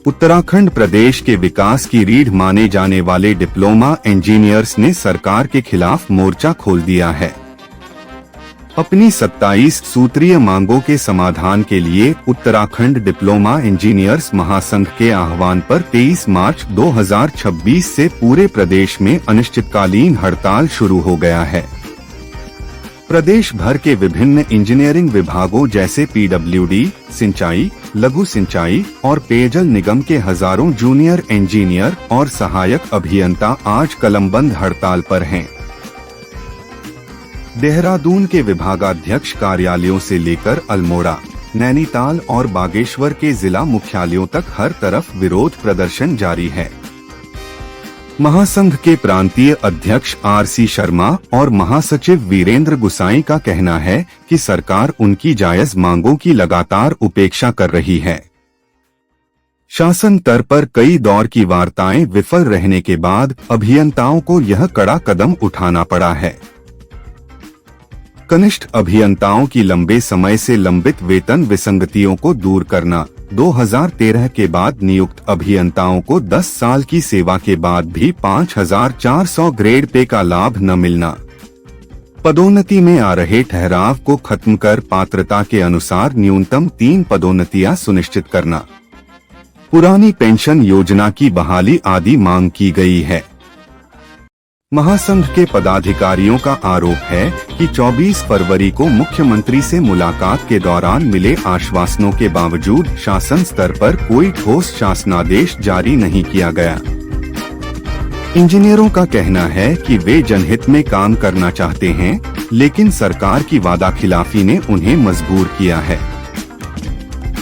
उत्तराखंड प्रदेश के विकास की रीढ़ माने जाने वाले डिप्लोमा इंजीनियर्स ने सरकार के खिलाफ मोर्चा खोल दिया है। अपनी 27 सूत्रीय मांगों के समाधान के लिए उत्तराखंड डिप्लोमा इंजीनियर्स महासंघ के आह्वान पर 23 मार्च 2026 से पूरे प्रदेश में अनिश्चितकालीन हड़ताल शुरू हो गया है। प्रदेश भर के विभिन्न इंजीनियरिंग विभागों जैसे पीडब्ल्यूडी, सिंचाई, लघु सिंचाई और पेयजल निगम के हजारों जूनियर इंजीनियर और सहायक अभियंता आज कलमबंद हड़ताल पर हैं। देहरादून के विभागाध्यक्ष कार्यालयों से लेकर अल्मोड़ा, नैनीताल और बागेश्वर के जिला मुख्यालयों तक हर तरफ विरोध प्रदर्शन जारी है। महासंघ के प्रांतीय अध्यक्ष आरसी शर्मा और महासचिव वीरेंद्र गुसाई का कहना है कि सरकार उनकी जायज मांगों की लगातार उपेक्षा कर रही है। शासन स्तर पर कई दौर की वार्ताएं विफल रहने के बाद अभियंताओं को यह कड़ा कदम उठाना पड़ा है। कनिष्ठ अभियंताओं की लंबे समय से लंबित वेतन विसंगतियों को दूर करना, 2013 के बाद नियुक्त अभियंताओं को 10 साल की सेवा के बाद भी 5400 ग्रेड पे का लाभ न मिलना, पदोन्नति में आ रहे ठहराव को खत्म कर पात्रता के अनुसार न्यूनतम 3 पदोन्नतियां सुनिश्चित करना, पुरानी पेंशन योजना की बहाली आदि मांग की गई है। महासंघ के पदाधिकारियों का आरोप है कि 24 फरवरी को मुख्यमंत्री से मुलाकात के दौरान मिले आश्वासनों के बावजूद शासन स्तर पर कोई ठोस शासनादेश जारी नहीं किया गया। इंजीनियरों का कहना है कि वे जनहित में काम करना चाहते हैं, लेकिन सरकार की वादाखिलाफी ने उन्हें मजबूर किया है।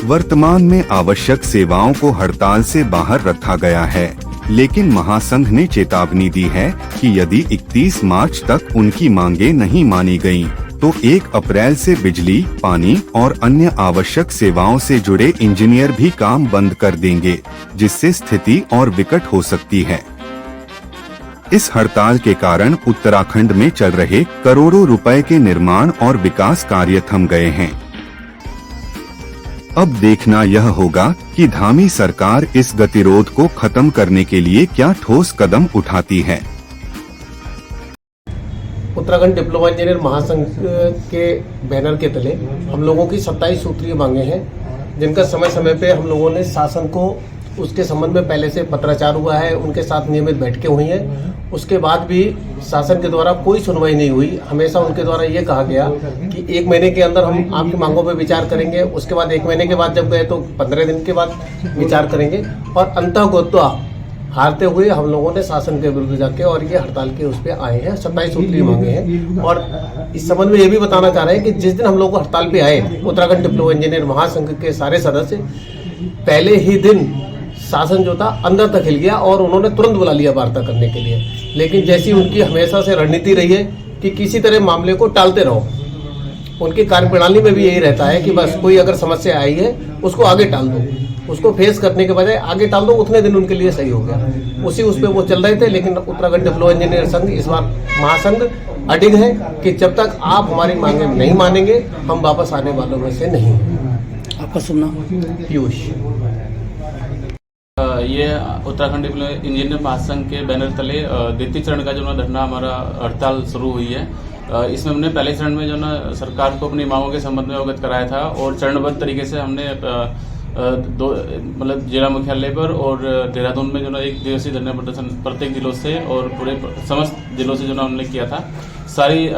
वर्तमान में आवश्यक सेवाओं को हड़ताल से बाहर रखा गया है, लेकिन महासंघ ने चेतावनी दी है कि यदि 31 मार्च तक उनकी मांगें नहीं मानी गईं, तो 1 अप्रैल से बिजली, पानी और अन्य आवश्यक सेवाओं से जुड़े इंजीनियर भी काम बंद कर देंगे, जिससे स्थिति और विकट हो सकती है। इस हड़ताल के कारण उत्तराखंड में चल रहे करोड़ों रुपए के निर्माण और विकास कार्य थम गए हैं। अब देखना यह होगा कि धामी सरकार इस गतिरोध को खत्म करने के लिए क्या ठोस कदम उठाती है। उत्तराखंड डिप्लोमा इंजीनियर महासंघ के बैनर के तले हम लोगों की 27 सूत्रीय मांगे हैं, जिनका समय समय पे हम लोगों ने शासन को उसके संबंध में पहले से पत्राचार हुआ है, उनके साथ नियमित बैठकें हुई हैं। उसके बाद भी शासन के द्वारा कोई सुनवाई नहीं हुई। हमेशा उनके द्वारा ये कहा गया कि 1 महीने के अंदर हम आपकी मांगों पर विचार करेंगे, उसके बाद 1 महीने के बाद जब गए तो 15 दिन के बाद विचार करेंगे, और अंतःगत्वा हारते हुए हम लोगों ने शासन के विरुद्ध जाके और ये हड़ताल के उस पर आए हैं। 27 सूत्रीय मांगे हैं, और इस संबंध में ये भी बताना चाह रहे हैं कि जिस दिन हम लोग हड़ताल पे आए, उत्तराखंड डिप्लोमा इंजीनियर महासंघ के सारे सदस्य, पहले ही दिन शासन जो था अंदर तक हिल गया और उन्होंने तुरंत बुला लिया वार्ता करने के लिए। लेकिन जैसी उनकी हमेशा से रणनीति रही है कि किसी तरह मामले को टालते रहो, उनकी कार्यप्रणाली में भी यही रहता है कि बस कोई अगर समस्या आई है उसको आगे टाल दो, उसको फेस करने के बजाय आगे टाल दो, उतने दिन उनके लिए सही हो गया। उस पे वो चल रहे थे। लेकिन उत्तराखंड डिप्लोमा इंजीनियर संघ, इस बार महासंघ अडिग है कि जब तक आप हमारी मांगे नहीं मानेंगे, हम वापस आने वालों में से नहीं। आपका शुभ नाम? पीयूष। ये उत्तराखंड डिप्लोमा इंजीनियर महासंघ के बैनर तले द्वितीय चरण का जो ना धरना हमारा हड़ताल शुरू हुई है। इसमें हमने पहले चरण में जो ना सरकार को अपनी मांगों के संबंध में अवगत कराया था, और चरणबद्ध तरीके से हमने मतलब जिला मुख्यालय पर और देहरादून में जो ना 1 दिवसीय धरना प्रदर्शन प्रत्येक जिलों से और पूरे समस्त जिलों से जो ना हमने किया था। सारी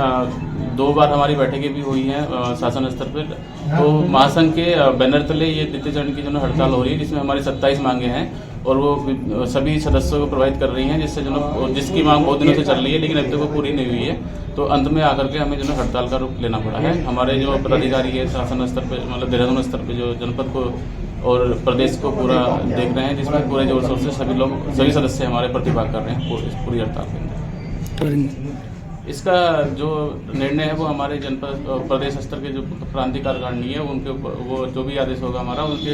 2 बार हमारी बैठकें भी हुई हैं शासन स्तर पर। तो महासंघ के बैनर तले ये द्वितीय चरण की जो ना हड़ताल हो रही है, जिसमें हमारी 27 मांगे हैं और वो सभी सदस्यों को प्रभावित कर रही हैं, जिससे जो ना जिसकी मांग बहुत दिनों से चल रही है लेकिन अभी तक वो पूरी नहीं हुई है। तो अंत में आकर के हमें जो ना हड़ताल का रुख लेना पड़ा है। हमारे जो पदाधिकारी है शासन स्तर पर, मतलब देहरादून स्तर पर, जो जनपद को और प्रदेश को पूरा देख रहे हैं, जिसमें पूरे जोर शोर से सभी सदस्य हमारे प्रतिभाग कर रहे हैं पूरी हड़ताल के अंदर। इसका जो निर्णय है वो हमारे जनपद प्रदेश स्तर के जो प्रांतीय कार्यकारिणी है उनके वो जो भी आदेश होगा हमारा, उनके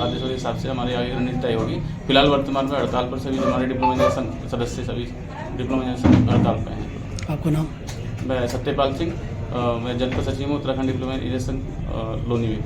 आदेशों के हिसाब से हमारी आगे रणनीति तय होगी। फिलहाल वर्तमान में हड़ताल पर सभी हमारे डिप्लोमा इंजीनियर सदस्य सभी डिप्लोमा इंजीनियर हड़ताल पर हैं। आपका नाम? मैं सत्यपाल सिंह, मैं जनपद सचिव हूँ उत्तराखंड डिप्लोमा इंजीनियर संघ लोनी में।